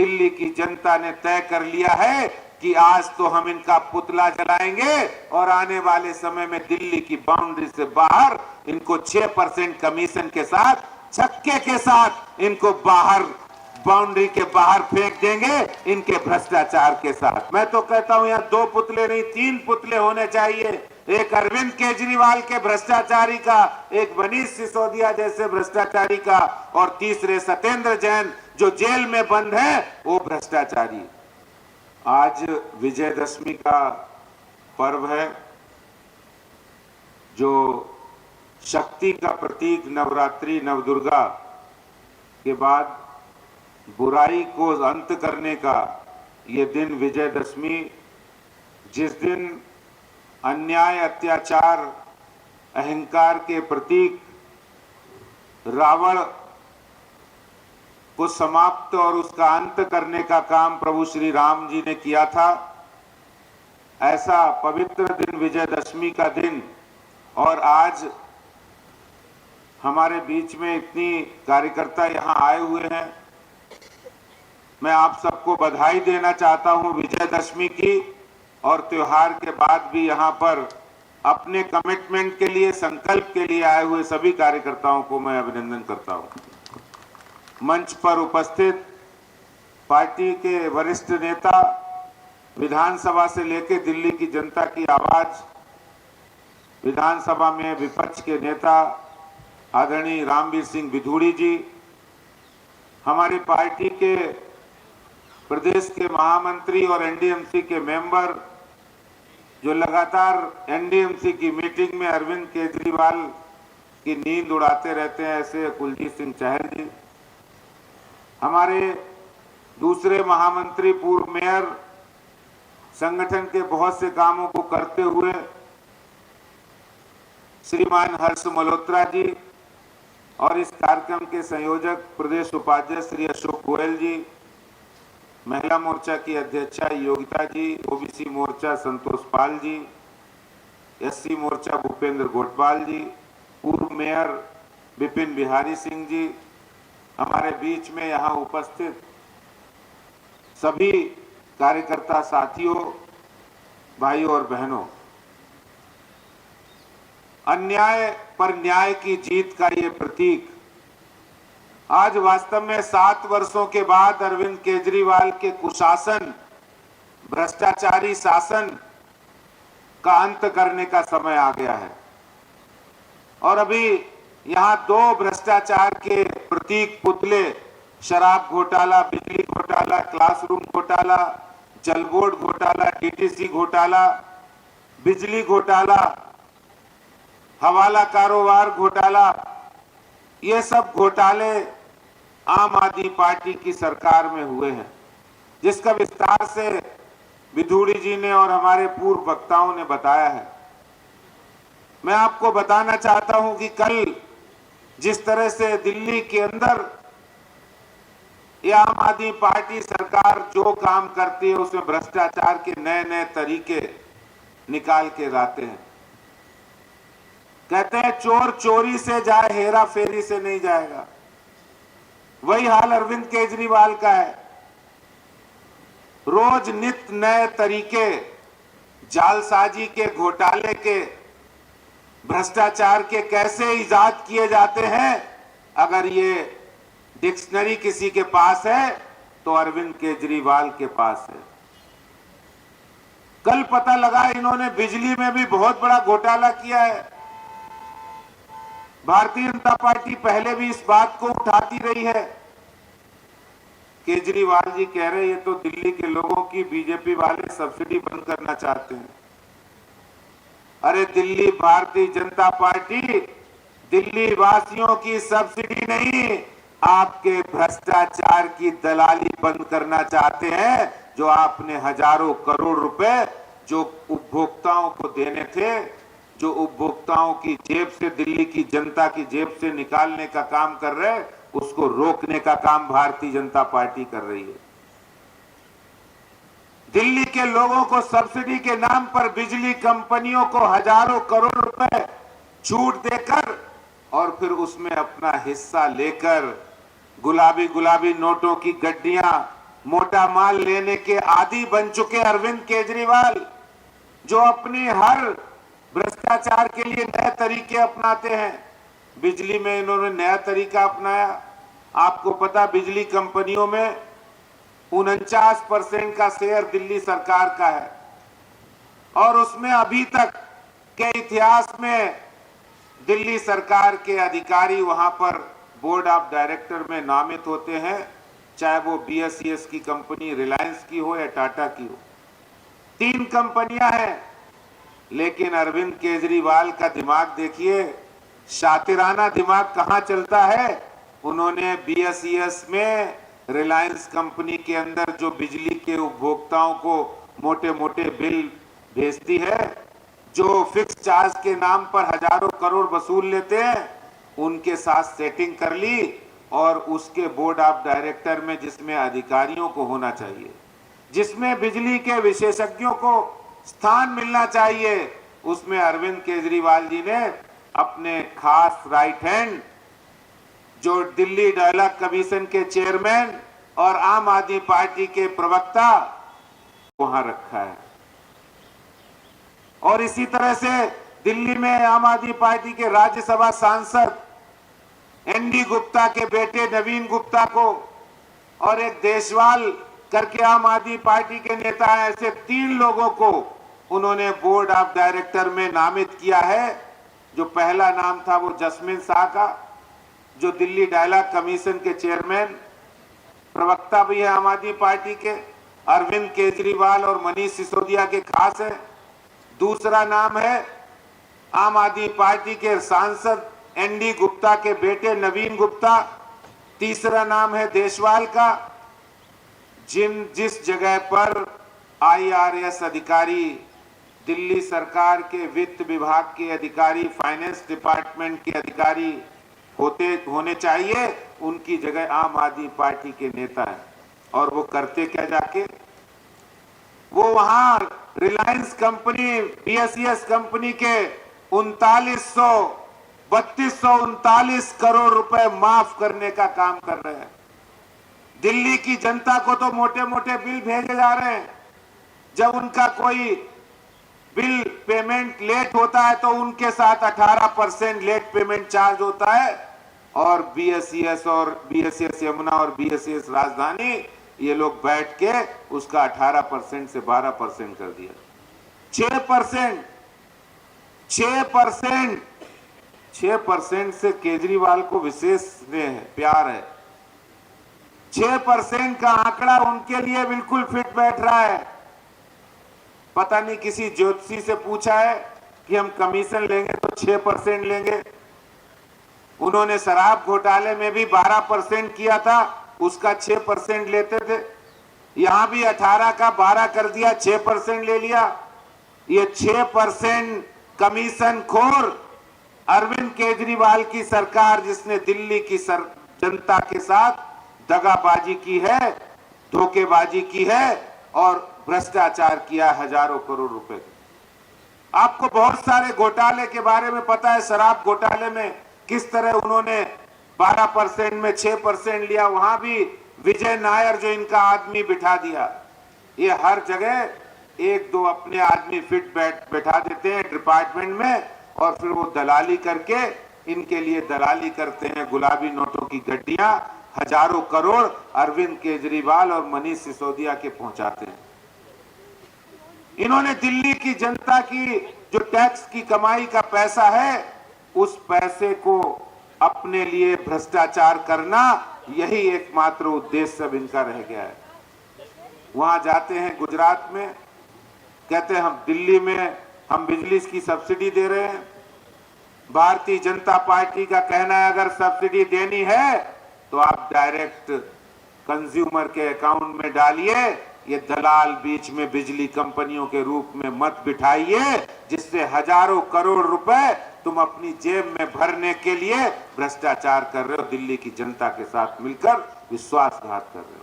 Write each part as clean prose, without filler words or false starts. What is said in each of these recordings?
दिल्ली की जनता ने तय कर लिया है कि आज तो हम इनका पुतला जलाएंगे और आने वाले समय में दिल्ली की बाउंड्री से बाहर इनको 6% कमीशन के साथ, छक्के के साथ इनको बाहर, बाउंड्री के बाहर फेंक देंगे इनके भ्रष्टाचार के साथ। मैं तो कहता हूं यहां 2 पुतले नहीं 3 पुतले होने चाहिए, एक अरविंद केजरीवाल के भ्रष्टाचारी का, एक मनीष सिसोदिया जैसे भ्रष्टाचारी का, और तीसरे सत्येंद्र जैन जो जेल में बंद है वो भ्रष्टाचारी। आज विजयदशमी का पर्व है, जो शक्ति का प्रतीक नवरात्रि नवदुर्गा के बाद बुराई को अंत करने का ये दिन विजयदशमी, जिस दिन अन्याय, अत्याचार, अहंकार के प्रतीक रावण को समाप्त और उसका अंत करने का काम प्रभु श्री राम जी ने किया था। ऐसा पवित्र दिन विजयदशमी का दिन, और आज हमारे बीच में इतनी कार्यकर्ता यहाँ आए हुए हैं। मैं आप सबको बधाई देना चाहता हूं विजयदशमी की, और त्योहार के बाद भी यहाँ पर अपने कमिटमेंट के लिए, संकल्प के लिए आए हुए सभी कार्यकर्ताओं को मैं अभिनंदन करता हूं। मंच पर उपस्थित पार्टी के वरिष्ठ नेता, विधानसभा से लेकर दिल्ली की जनता की आवाज, विधानसभा में विपक्ष के नेता आदरणीय रामवीर सिंह बिधूड़ी जी, हमारी पार्टी के प्रदेश के महामंत्री और एनडीएमसी के मेंबर, जो लगातार एनडीएमसी की मीटिंग में अरविंद केजरीवाल की नींद उड़ाते रहते हैं, ऐसे कुलजीत सिंह चहल जी, हमारे दूसरे महामंत्री, पूर्व मेयर, संगठन के बहुत से कामों को करते हुए श्रीमान हर्ष मल्होत्रा जी, और इस कार्यक्रम के संयोजक प्रदेश उपाध्यक्ष श्री अशोक गोयल जी, महिला मोर्चा की अध्यक्षा योगिता जी, ओबीसी मोर्चा संतोष पाल जी, एससी मोर्चा भूपेंद्र गोटवाल जी, पूर्व मेयर विपिन बिहारी सिंह जी, हमारे बीच में यहाँ उपस्थित सभी कार्यकर्ता साथियों, भाइयों और बहनों, अन्याय पर न्याय की जीत का ये प्रतीक आज वास्तव में 7 वर्षों के बाद अरविंद केजरीवाल के कुशासन, भ्रष्टाचारी शासन का अंत करने का समय आ गया है। और अभी यहां 2 भ्रष्टाचार के प्रतीक पुतले, शराब घोटाला, बिजली घोटाला, क्लासरूम घोटाला, जल बोर्ड घोटाला, डीटीसी घोटाला, बिजली घोटाला, हवाला कारोबार घोटाला, ये सब घोटाले आम आदमी पार्टी की सरकार में हुए हैं, जिसका विस्तार से बिधूड़ी जी ने और हमारे पूर्व वक्ताओं ने बताया है। मैं आपको बताना चाहता हूं कि कल जिस तरह से दिल्ली के अंदर ये आम आदमी पार्टी सरकार जो काम करती है उसमें भ्रष्टाचार के नए नए तरीके निकाल के लाते हैं। कहते हैं चोर चोरी से जाए, हेरा फेरी से नहीं जाएगा। वही हाल अरविंद केजरीवाल का है। रोज नित्य नए तरीके, जालसाजी के, घोटाले के, भ्रष्टाचार के कैसे इजाद किए जाते हैं। अगर ये डिक्शनरी किसी के पास है तो अरविंद केजरीवाल के पास है। कल पता लगा इन्होंने बिजली में भी बहुत बड़ा घोटाला किया है। भारतीय जनता पार्टी पहले भी इस बात को उठाती रही है। केजरीवाल जी कह रहे ये तो दिल्ली के लोगों की बीजेपी वाले सब्सिडी बंद करना चाहते हैं। अरे दिल्ली भारतीय जनता पार्टी दिल्ली वासियों की सब्सिडी नहीं, आपके भ्रष्टाचार की दलाली बंद करना चाहते हैं, जो आपने हजारों करोड़ रुपए जो उपभोक्ताओं को देने थे, जो उपभोक्ताओं की जेब से, दिल्ली की जनता की जेब से निकालने का काम कर रहे हैं, उसको रोकने का काम भारतीय जनता पार्टी कर रही है। दिल्ली के लोगों को सब्सिडी के नाम पर बिजली कंपनियों को हजारों करोड़ रुपए छूट देकर और फिर उसमें अपना हिस्सा लेकर गुलाबी गुलाबी नोटों की गड्डियां मोटा माल लेने के आदी बन चुके अरविंद केजरीवाल, जो अपनी हर भ्रष्टाचार के लिए नए तरीके अपनाते हैं। बिजली में इन्होंने नया तरीका अपनाया। आपको पता, बिजली कंपनियों में 49% का शेयर दिल्ली सरकार का है और उसमें अभी तक के इतिहास में दिल्ली सरकार के अधिकारी वहां पर बोर्ड ऑफ डायरेक्टर में नामित होते हैं, चाहे वो BSES की कंपनी, रिलायंस की हो या टाटा की हो। 3 कंपनियां हैं, लेकिन अरविंद केजरीवाल का दिमाग देखिए, शातिराना दिमाग कहां चलता है। उन्होंने BSES में रिलायंस कंपनी के अंदर जो बिजली के उपभोक्ताओं को मोटे मोटे बिल भेजती है, जो फिक्स चार्ज के नाम पर हजारों करोड़ वसूल लेते हैं, उनके साथ सेटिंग कर ली और उसके बोर्ड ऑफ डायरेक्टर में, जिसमें अधिकारियों को होना चाहिए, जिसमें बिजली के विशेषज्ञों को स्थान मिलना चाहिए, उसमें अरविंद केजरीवाल जी ने अपने खास राइट हैंड, जो दिल्ली डायलॉग कमीशन के चेयरमैन और आम आदमी पार्टी के प्रवक्ता, वहां रखा है। और इसी तरह से दिल्ली में आम आदमी पार्टी के राज्यसभा सांसद ND गुप्ता के बेटे नवीन गुप्ता को और एक देशवाल करके आम आदमी पार्टी के नेता हैं, ऐसे 3 लोगों को उन्होंने बोर्ड ऑफ डायरेक्टर में नामित किया है। जो पहला नाम था वो जस्मिन शाह का, जो दिल्ली डायलॉग कमीशन के चेयरमैन, प्रवक्ता भी है आम आदमी पार्टी के, अरविंद केजरीवाल और मनीष सिसोदिया के खास है। दूसरा नाम है आम आदमी पार्टी के सांसद ND गुप्ता के बेटे नवीन गुप्ता। तीसरा नाम है देशवाल का, जिस जगह पर IRS अधिकारी, दिल्ली सरकार के वित्त विभाग के अधिकारी, फाइनेंस डिपार्टमेंट के अधिकारी होने चाहिए, उनकी जगह आम आदमी पार्टी के नेता है। और वो करते क्या जाके, वो वहां रिलायंस कंपनी, BSES कंपनी के 3239 करोड़ रुपए माफ करने का काम कर रहे हैं। दिल्ली की जनता को तो मोटे मोटे बिल भेजे जा रहे हैं। जब उनका कोई बिल पेमेंट लेट होता है तो उनके साथ 18% लेट पेमेंट चार्ज होता है। और BSES यमुना और BSES राजधानी, ये लोग बैठ के उसका 18% से 12% कर दिया। 6% से केजरीवाल को विशेष स्नेह है, प्यार है। 6% का आंकड़ा उनके लिए बिल्कुल फिट बैठ रहा है। पता नहीं किसी ज्योतिषी से पूछा है कि हम कमीशन लेंगे तो 6% लेंगे। उन्होंने शराब घोटाले में भी 12% किया था, उसका 6% लेते थे। यहां भी 18 का 12 कर दिया, 6% ले लिया। ये 6% कमीशन खोर अरविंद केजरीवाल की सरकार, जिसने दिल्ली की जनता के साथ दगाबाजी की है, धोखेबाजी की है और भ्रष्टाचार किया हजारों करोड़ रुपए। आपको बहुत सारे घोटाले के बारे में पता है। शराब घोटाले में किस तरह उन्होंने 12% में 6% लिया, वहां भी विजय नायर जो इनका आदमी बिठा दिया। ये हर जगह 1-2 अपने आदमी फिट बैठा देते हैं डिपार्टमेंट में और फिर वो दलाली करके इनके लिए दलाली करते हैं। गुलाबी नोटों की गड्डियां हजारों करोड़ अरविंद केजरीवाल और मनीष सिसोदिया के पहुंचाते हैं। इन्होंने दिल्ली की जनता की जो टैक्स की कमाई का पैसा है, उस पैसे को अपने लिए भ्रष्टाचार करना, यही एकमात्र उद्देश्य अब इनका रह गया है। वहां जाते हैं गुजरात में, कहते हैं हम दिल्ली में हम बिजली की सब्सिडी दे रहे हैं। भारतीय जनता पार्टी का कहना है अगर सब्सिडी देनी है तो आप डायरेक्ट कंज्यूमर के अकाउंट में डालिए, ये दलाल बीच में बिजली कंपनियों के रूप में मत बिठाइए, जिससे हजारों करोड़ रुपए तुम अपनी जेब में भरने के लिए भ्रष्टाचार कर रहे हो, दिल्ली की जनता के साथ मिलकर विश्वासघात कर रहे हो।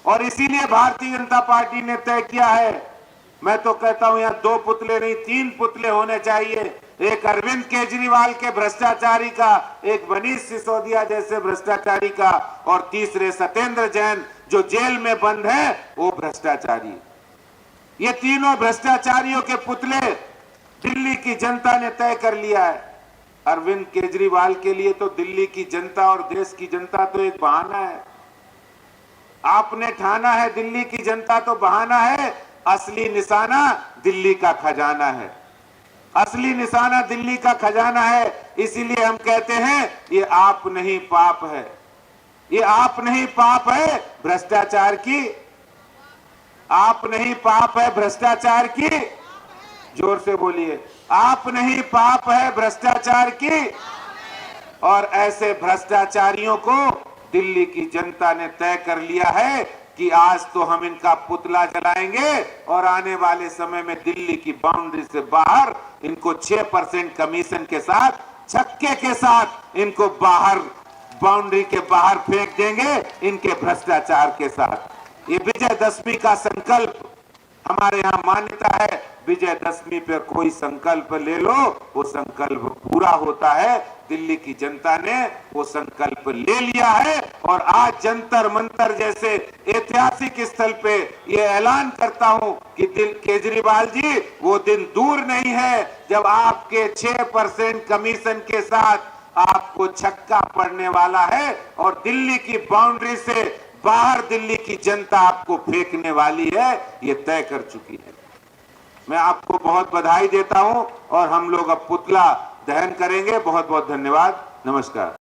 और इसीलिए भारतीय जनता पार्टी ने तय किया है, मैं तो कहता हूं यहाँ 2 पुतले नहीं 3 पुतले होने चाहिए। एक अरविंद केजरीवाल के भ्रष्टाचारी का, एक मनीष सिसोदिया जैसे भ्रष्टाचारी का, और तीसरे सत्येंद्र जैन जो जेल में बंद है वो भ्रष्टाचारी। ये तीनों भ्रष्टाचारियों के पुतले दिल्ली की जनता ने तय कर लिया है। अरविंद केजरीवाल के लिए तो दिल्ली की जनता और देश की जनता तो एक बहाना है। आपने ठाना है दिल्ली की जनता तो बहाना है, असली निशाना दिल्ली का खजाना है। असली निशाना दिल्ली का खजाना है। इसीलिए हम कहते हैं ये आप नहीं पाप है, ये आप नहीं पाप है भ्रष्टाचार की, आप नहीं पाप है भ्रष्टाचार की। जोर से बोलिए, आप नहीं पाप है भ्रष्टाचार की। और ऐसे भ्रष्टाचारियों को दिल्ली की जनता ने तय कर लिया है कि आज तो हम इनका पुतला जलाएंगे और आने वाले समय में दिल्ली की बाउंड्री से बाहर इनको 6% कमीशन के साथ, छक्के के साथ इनको बाहर, बाउंड्री के बाहर फेंक देंगे इनके भ्रष्टाचार के साथ। ये विजयदशमी का संकल्प हमारे यहाँ मान्यता है, विजयदशमी पर कोई संकल्प ले लो वो संकल्प पूरा होता है। दिल्ली की जनता ने वो संकल्प ले लिया है और आज जंतर मंतर जैसे ऐतिहासिक स्थल पे ये ऐलान करता हूं कि केजरीवाल जी वो दिन दूर नहीं है जब आपके 6% कमीशन के साथ आपको छक्का पड़ने वाला है और दिल्ली की बाउंड्री से बाहर दिल्ली की जनता आपको फेंकने वाली है, ये तय कर चुकी है। मैं आपको बहुत बधाई देता हूं और हम लोग अब पुतला दहन करेंगे। बहुत बहुत धन्यवाद, नमस्कार।